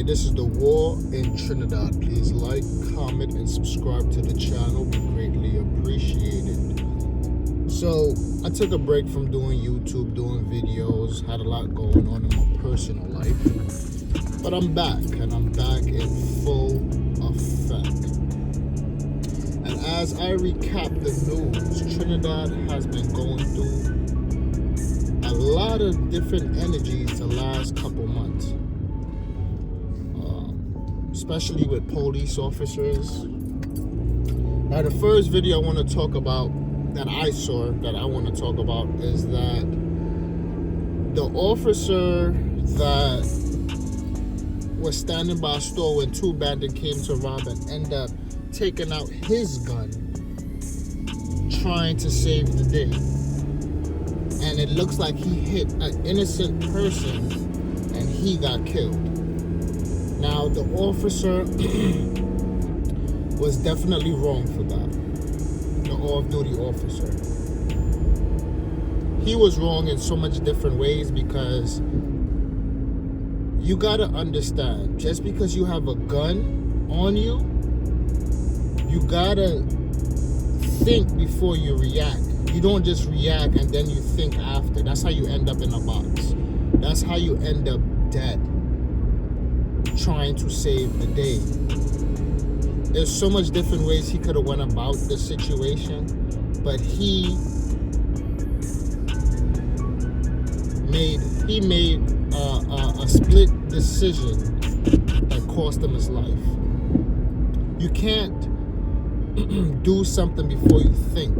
Alright, this is the war in Trinidad. Please like, comment, and subscribe to the channel. We greatly appreciate it. So, I took a break from doing YouTube, doing videos, had a lot going on in my personal life. But I'm back, and I'm back in full effect. And as I recap the news, Trinidad has been going through a lot of different energies the last couple months. Especially with police officers. Now, the first video I want to talk about that I saw that I want to talk about is that the officer that was standing by a store when two bandits came to rob and end up taking out his gun, trying to save the day. And it looks like he hit an innocent person and he got killed. Now, the officer was definitely wrong for that. The off-duty officer. He was wrong in so much different ways because you gotta understand, just because you have a gun on you, you gotta think before you react. You don't just react and then you think after. That's how you end up in a box. That's how you end up dead, trying to save the day. There's so much different ways he could have went about the situation, but he made a split decision that cost him his life. You can't do something before you think.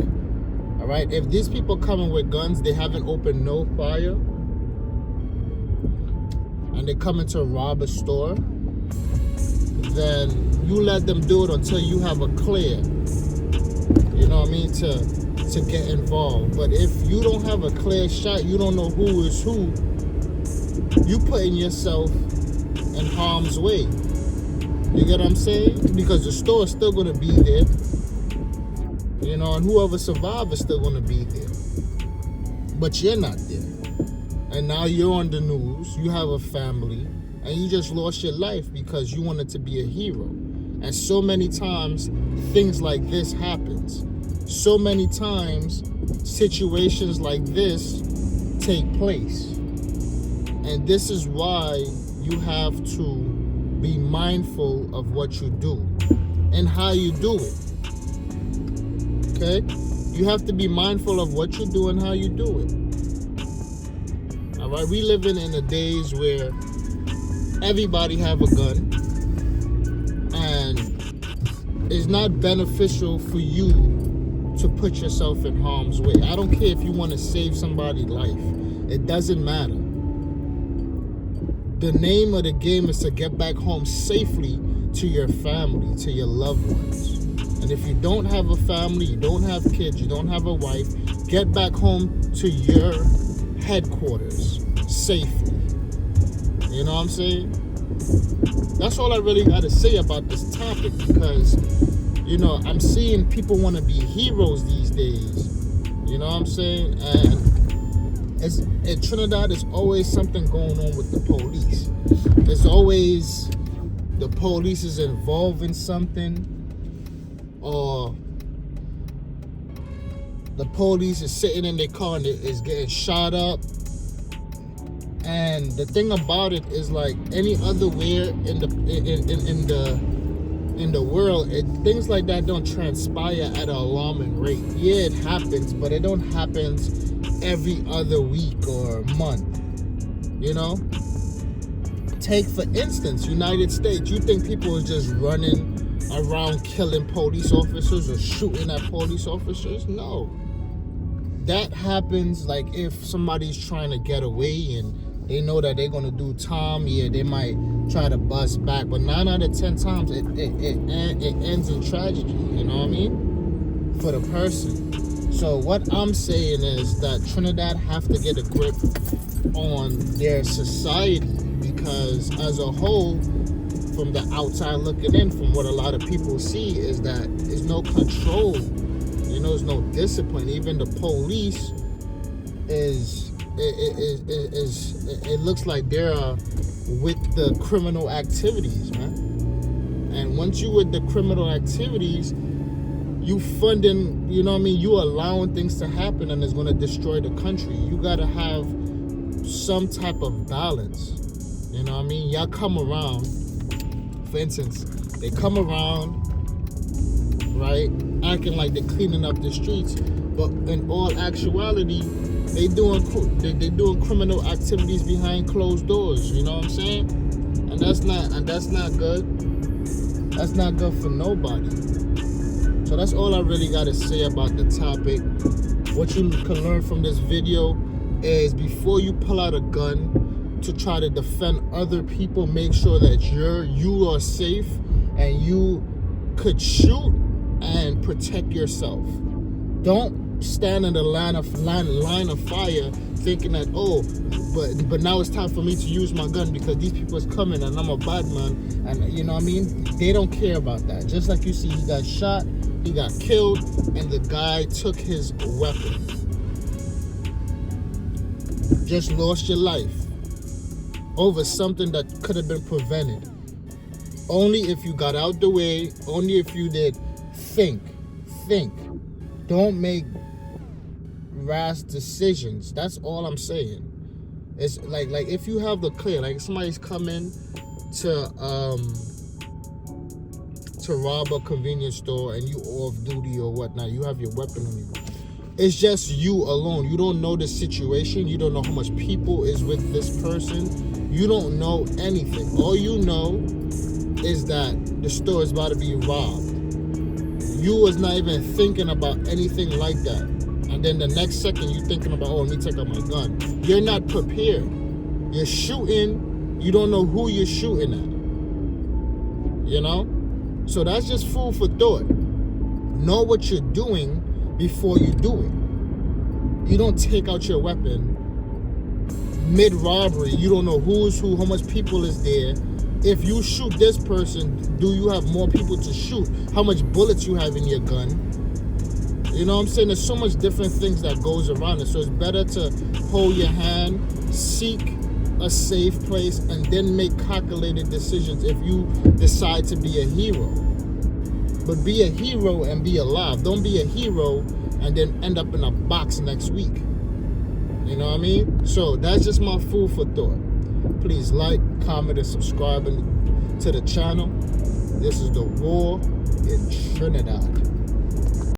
All right, if these people coming with guns, they haven't opened no fire, and they're coming to rob a store, then you let them do it until you have a clear, you know what I mean, to get involved. But if you don't have a clear shot, you don't know who is who, you putting yourself in harm's way. You get what I'm saying? Because the store is still going to be there, you know, and whoever survives is still going to be there. But you're not there. And now you're on the news, you have a family, and you just lost your life because you wanted to be a hero. And so many times, things like this happens. So many times, situations like this take place. And this is why you have to be mindful of what you do and how you do it. Okay? You have to be mindful of what you do and how you do it. All right? We living in the days where everybody have a gun, and it's not beneficial for you to put yourself in harm's way. I don't care if you want to save somebody's life. It doesn't matter. The name of the game is to get back home safely to your family, to your loved ones. And if you don't have a family, you don't have kids, you don't have a wife, get back home to your headquarters safely. You know what I'm saying? That's all I really got to say about this topic, because, you know, I'm seeing people want to be heroes these days. You know what I'm saying? And in Trinidad, there's always something going on with the police. There's always the police is involved in something, or the police is sitting in their car and is getting shot up. And the thing about it is, like any other where in the world, things like that don't transpire at an alarming rate. Yeah, it happens, but it don't happen every other week or month. You know? Take, for instance, United States. You think people are just running around killing police officers or shooting at police officers? No. That happens like if somebody's trying to get away and they know that they're going to do time, yeah, they might try to bust back. But 9 out of 10 times, it ends in tragedy, you know what I mean? For the person. So what I'm saying is that Trinidad have to get a grip on their society, because as a whole, from the outside looking in, from what a lot of people see, is that there's no control. You know, there's no discipline. Even the police is it looks like they're with the criminal activities, man. And once you with the criminal activities, you funding, you know what I mean, you allowing things to happen, and it's going to destroy the country. You got to have some type of balance. You know what I mean? Y'all come around, for instance, they come around, right, acting like they're cleaning up the streets, but in all actuality, they doing criminal activities behind closed doors. You know what I'm saying? And that's not good. That's not good for nobody. So that's all I really got to say about the topic. What you can learn from this video is, before you pull out a gun to try to defend other people, make sure that you are safe and you could shoot and protect yourself. Don't stand in the line of fire thinking that, oh, but now it's time for me to use my gun because these people is coming and I'm a bad man. And you know what I mean? They don't care about that. Just like you see, he got shot, he got killed, and the guy took his weapon. Just lost your life over something that could have been prevented. Only if you got out the way, only if you did think. Don't make rash decisions. That's all I'm saying. It's like if you have the clear, like somebody's coming to rob a convenience store and you off duty or whatnot, you have your weapon on you. It's just you alone. You don't know the situation. You don't know how much people is with this person. You don't know anything. All you know is that the store is about to be robbed. You was not even thinking about anything like that. And then the next second you thinking about, oh, let me take out my gun. You're not prepared. You're shooting. You don't know who you're shooting at. You know? So that's just food for thought. Know what you're doing before you do it. You don't take out your weapon mid-robbery. You don't know who's who, how much people is there. If you shoot this person, do you have more people to shoot? How much bullets you have in your gun? You know what I'm saying? There's so much different things that goes around it. So it's better to hold your hand, seek a safe place, and then make calculated decisions if you decide to be a hero. But be a hero and be alive. Don't be a hero and then end up in a box next week. You know what I mean? So that's just my food for thought. Please like, comment, and subscribe to the channel. This is the war in Trinidad.